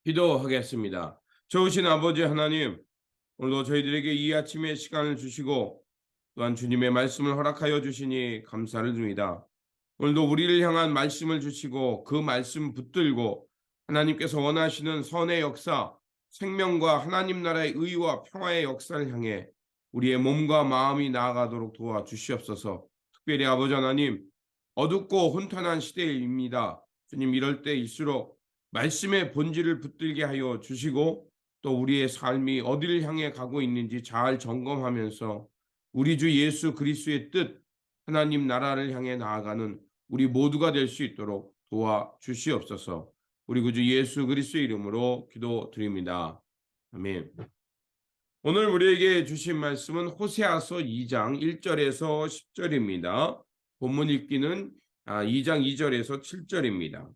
기도하겠습니다. 좋으신 아버지 하나님, 오늘도 저희들에게 이 아침에 시간을 주시고 또한 주님의 말씀을 허락하여 주시니 감사를 드립니다. 오늘도 우리를 향한 말씀을 주시고 그 말씀 붙들고 하나님께서 원하시는 선의 역사, 생명과 하나님 나라의 의와 평화의 역사를 향해 우리의 몸과 마음이 나아가도록 도와주시옵소서. 특별히 아버지 하나님, 어둡고 혼돈한 시대입니다. 주님, 이럴 때일수록 말씀의 본질을 붙들게 하여 주시고 또 우리의 삶이 어디를 향해 가고 있는지 잘 점검하면서 우리 주 예수 그리스도의 뜻, 하나님 나라를 향해 나아가는 우리 모두가 될 수 있도록 도와주시옵소서. 우리 구주 예수 그리스도의 이름으로 기도드립니다. 아멘. 오늘 우리에게 주신 말씀은 호세아서 2장 1절에서 10절입니다. 본문 읽기는 2장 2절에서 7절입니다.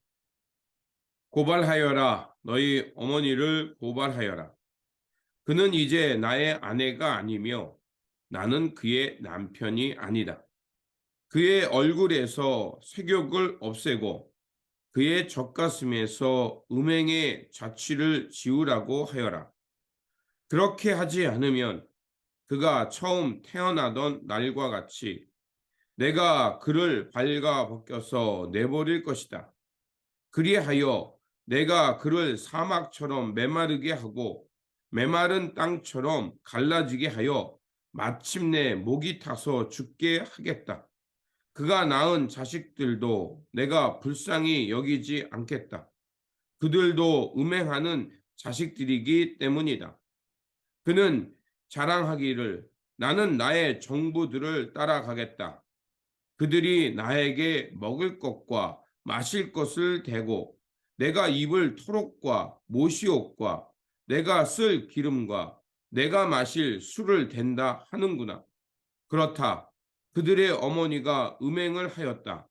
고발하여라. 너희 어머니를 고발하여라. 그는 이제 나의 아내가 아니며 나는 그의 남편이 아니다. 그의 얼굴에서 색욕을 없애고 그의 젖가슴에서 음행의 자취를 지우라고 하여라. 그렇게 하지 않으면 그가 처음 태어나던 날과 같이 내가 그를 발가 벗겨서 내버릴 것이다. 그리하여 내가 그를 사막처럼 메마르게 하고 메마른 땅처럼 갈라지게 하여 마침내 목이 타서 죽게 하겠다. 그가 낳은 자식들도 내가 불쌍히 여기지 않겠다. 그들도 음행하는 자식들이기 때문이다. 그는 자랑하기를 나는 나의 정부들을 따라가겠다. 그들이 나에게 먹을 것과 마실 것을 대고 내가 입을 토록과 모시옷과 내가 쓸 기름과 내가 마실 술을 댄다 하는구나. 그렇다. 그들의 어머니가 음행을 하였다.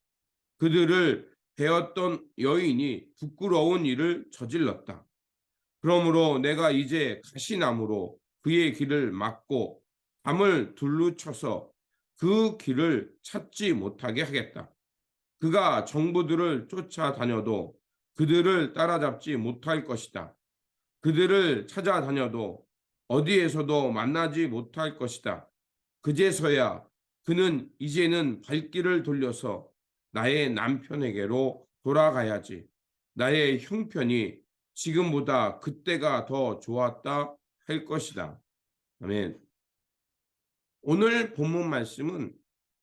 그들을 배웠던 여인이 부끄러운 일을 저질렀다. 그러므로 내가 이제 가시나무로 그의 길을 막고 담을 둘로 쳐서 그 길을 찾지 못하게 하겠다. 그가 정부들을 쫓아다녀도 그들을 따라잡지 못할 것이다. 그들을 찾아다녀도 어디에서도 만나지 못할 것이다. 그제서야 그는 이제는 발길을 돌려서 나의 남편에게로 돌아가야지. 나의 형편이 지금보다 그때가 더 좋았다 할 것이다. 아멘. 오늘 본문 말씀은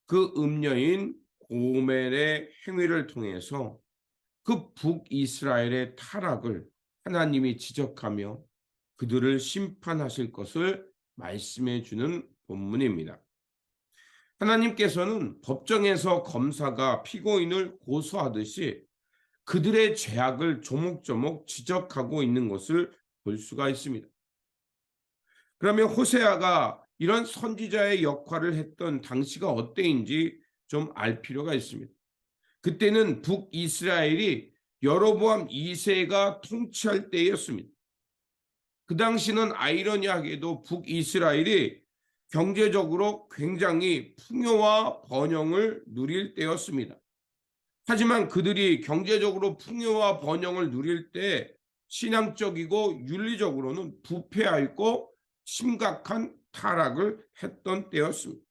그 음녀인 고멜의 행위를 통해서 그 북이스라엘의 타락을 하나님이 지적하며 그들을 심판하실 것을 말씀해 주는 본문입니다. 하나님께서는 법정에서 검사가 피고인을 고소하듯이 그들의 죄악을 조목조목 지적하고 있는 것을 볼 수가 있습니다. 그러면 호세아가 이런 선지자의 역할을 했던 당시가 어때인지 좀 알 필요가 있습니다. 그때는 북이스라엘이 여로보암 2세가 통치할 때였습니다. 그 당시는 아이러니하게도 북이스라엘이 경제적으로 굉장히 풍요와 번영을 누릴 때였습니다. 하지만 그들이 경제적으로 풍요와 번영을 누릴 때 신앙적이고 윤리적으로는 부패하였고 심각한 타락을 했던 때였습니다.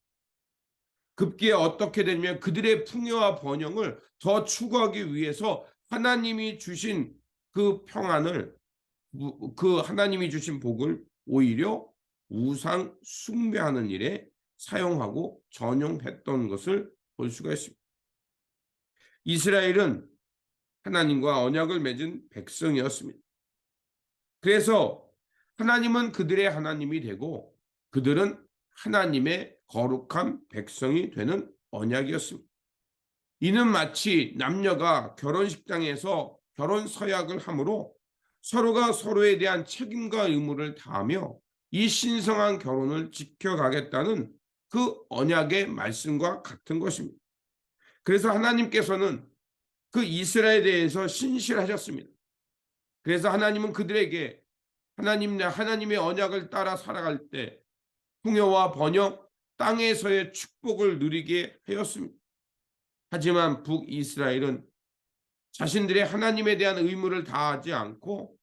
급기야 어떻게 되냐면 그들의 풍요와 번영을 더 추구하기 위해서 하나님이 주신 그 평안을, 그 하나님이 주신 복을 오히려 우상 숭배하는 일에 사용하고 전용했던 것을 볼 수가 있습니다. 이스라엘은 하나님과 언약을 맺은 백성이었습니다. 그래서 하나님은 그들의 하나님이 되고 그들은 하나님의 거룩한 백성이 되는 언약이었습니다. 이는 마치 남녀가 결혼식장에서 결혼 서약을 하므로 서로가 서로에 대한 책임과 의무를 다하며 이 신성한 결혼을 지켜가겠다는 그 언약의 말씀과 같은 것입니다. 그래서 하나님께서는 그 이스라엘에 대해서 신실하셨습니다. 그래서 하나님은 그들에게 하나님의 언약을 따라 살아갈 때 풍요와 번영, 땅에서의 축복을 누리게 하였습니다. 하지만 북이스라엘은 자신들의 하나님에 대한 의무를 다하지 않고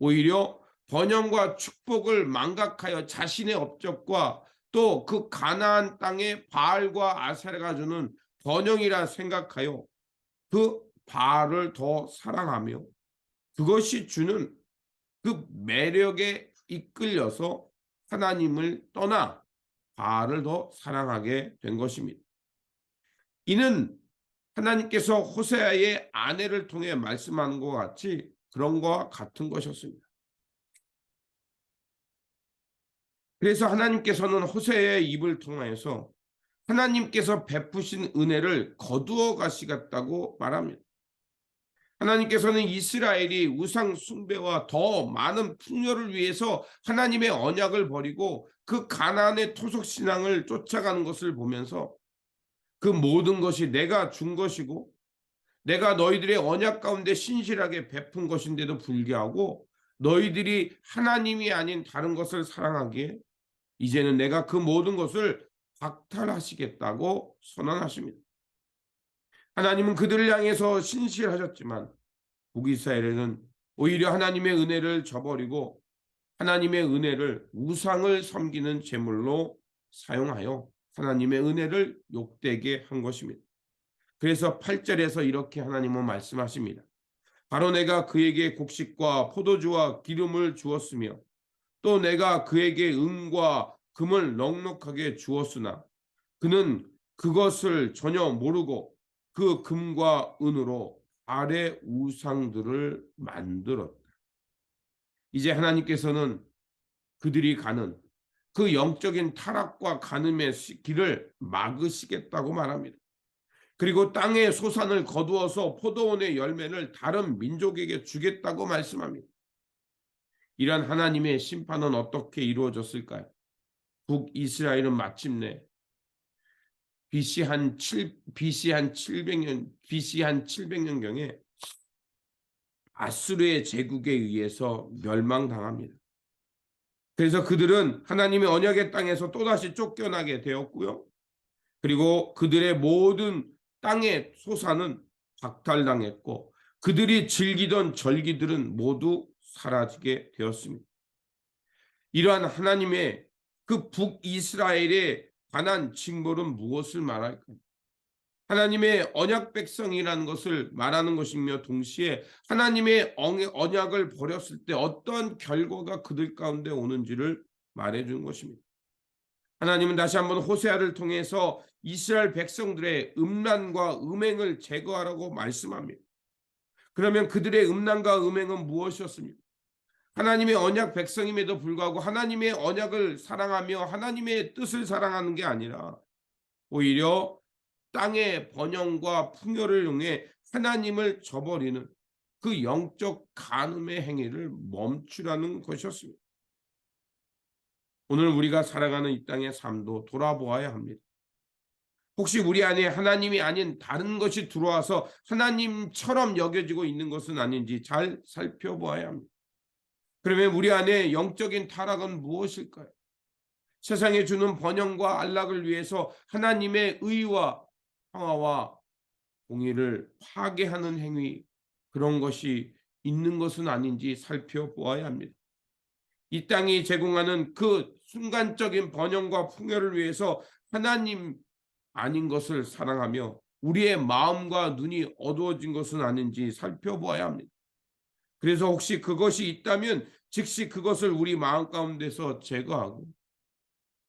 오히려 번영과 축복을 망각하여 자신의 업적과 또 그 가나안 땅의 바알과 아세라가 주는 번영이라 생각하여 그 바알을 더 사랑하며 그것이 주는 그 매력에 이끌려서 하나님을 떠나 바알을 더 사랑하게 된 것입니다. 이는 하나님께서 호세아의 아내를 통해 말씀하는 것 같이 그런 것과 같은 것이었습니다. 그래서 하나님께서는 호세아의 입을 통하여서 하나님께서 베푸신 은혜를 거두어 가시겠다고 말합니다. 하나님께서는 이스라엘이 우상 숭배와 더 많은 풍요를 위해서 하나님의 언약을 버리고 그 가나안의 토속 신앙을 쫓아가는 것을 보면서 그 모든 것이 내가 준 것이고 내가 너희들의 언약 가운데 신실하게 베푼 것인데도 불구하고 너희들이 하나님이 아닌 다른 것을 사랑하기에 이제는 내가 그 모든 것을 박탈하시겠다고 선언하십니다. 하나님은 그들을 향해서 신실하셨지만 북이스라엘은 오히려 하나님의 은혜를 저버리고 하나님의 은혜를 우상을 섬기는 제물로 사용하여 하나님의 은혜를 욕되게 한 것입니다. 그래서 8절에서 이렇게 하나님은 말씀하십니다. 바로 내가 그에게 곡식과 포도주와 기름을 주었으며 또 내가 그에게 은과 금을 넉넉하게 주었으나 그는 그것을 전혀 모르고 그 금과 은으로 아래 우상들을 만들었다. 이제 하나님께서는 그들이 가는 그 영적인 타락과 간음의 길을 막으시겠다고 말합니다. 그리고 땅의 소산을 거두어서 포도원의 열매를 다른 민족에게 주겠다고 말씀합니다. 이런 하나님의 심판은 어떻게 이루어졌을까요? 북이스라엘은 마침내 BC 한 700년경에 아수르의 제국에 의해서 멸망당합니다. 그래서 그들은 하나님의 언약의 땅에서 또다시 쫓겨나게 되었고요. 그리고 그들의 모든 땅의 소산은 박탈당했고 그들이 즐기던 절기들은 모두 사라지게 되었습니다. 이러한 하나님의 그 북이스라엘에 관한 징벌은 무엇을 말할까요? 하나님의 언약 백성이라는 것을 말하는 것이며 동시에 하나님의 언약을 버렸을 때 어떠한 결과가 그들 가운데 오는지를 말해주는 것입니다. 하나님은 다시 한번 호세아를 통해서 이스라엘 백성들의 음란과 음행을 제거하라고 말씀합니다. 그러면 그들의 음란과 음행은 무엇이었습니까? 하나님의 언약 백성임에도 불구하고 하나님의 언약을 사랑하며 하나님의 뜻을 사랑하는 게 아니라 오히려 땅의 번영과 풍요를 이용해 하나님을 저버리는 그 영적 간음의 행위를 멈추라는 것이었습니다. 오늘 우리가 살아가는 이 땅의 삶도 돌아보아야 합니다. 혹시 우리 안에 하나님이 아닌 다른 것이 들어와서 하나님처럼 여겨지고 있는 것은 아닌지 잘 살펴보아야 합니다. 그러면 우리 안에 영적인 타락은 무엇일까요? 세상에 주는 번영과 안락을 위해서 하나님의 의와 평화와 공의를 파괴하는 행위, 그런 것이 있는 것은 아닌지 살펴보아야 합니다. 이 땅이 제공하는 그 순간적인 번영과 풍요를 위해서 하나님 아닌 것을 사랑하며 우리의 마음과 눈이 어두워진 것은 아닌지 살펴보아야 합니다. 그래서 혹시 그것이 있다면 즉시 그것을 우리 마음 가운데서 제거하고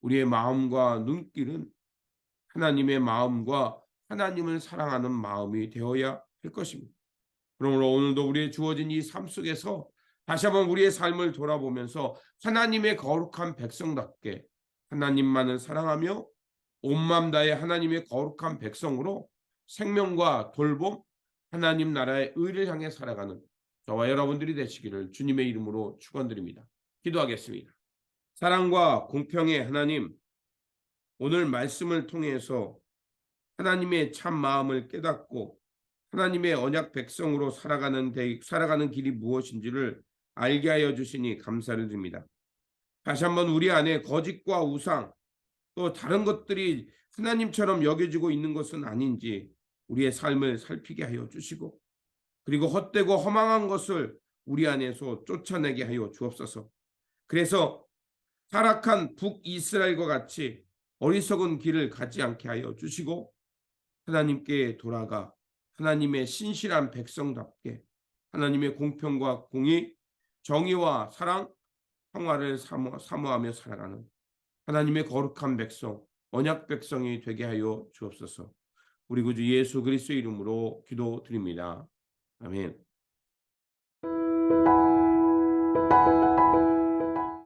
우리의 마음과 눈길은 하나님의 마음과 하나님을 사랑하는 마음이 되어야 할 것입니다. 그러므로 오늘도 우리의 주어진 이 삶 속에서 다시 한번 우리의 삶을 돌아보면서 하나님의 거룩한 백성답게 하나님만을 사랑하며 온 마음 다해 하나님의 거룩한 백성으로 생명과 돌봄, 하나님 나라의 의를 향해 살아가는 저와 여러분들이 되시기를 주님의 이름으로 축원드립니다. 기도하겠습니다. 사랑과 공평의 하나님, 오늘 말씀을 통해서 하나님의 참 마음을 깨닫고 하나님의 언약 백성으로 살아가는 길이 무엇인지를 알게 하여 주시니 감사를 드립니다. 다시 한번 우리 안에 거짓과 우상 또 다른 것들이 하나님처럼 여겨지고 있는 것은 아닌지 우리의 삶을 살피게 하여 주시고 그리고 헛되고 허망한 것을 우리 안에서 쫓아내게 하여 주옵소서. 그래서 타락한 북이스라엘과 같이 어리석은 길을 가지 않게 하여 주시고 하나님께 돌아가 하나님의 신실한 백성답게 하나님의 공평과 공의, 정의와 사랑, 평화를 사모하며 살아가는 하나님의 거룩한 백성, 언약 백성이 되게 하여 주옵소서. 우리 구주 예수 그리스도의 이름으로 기도드립니다. 아멘.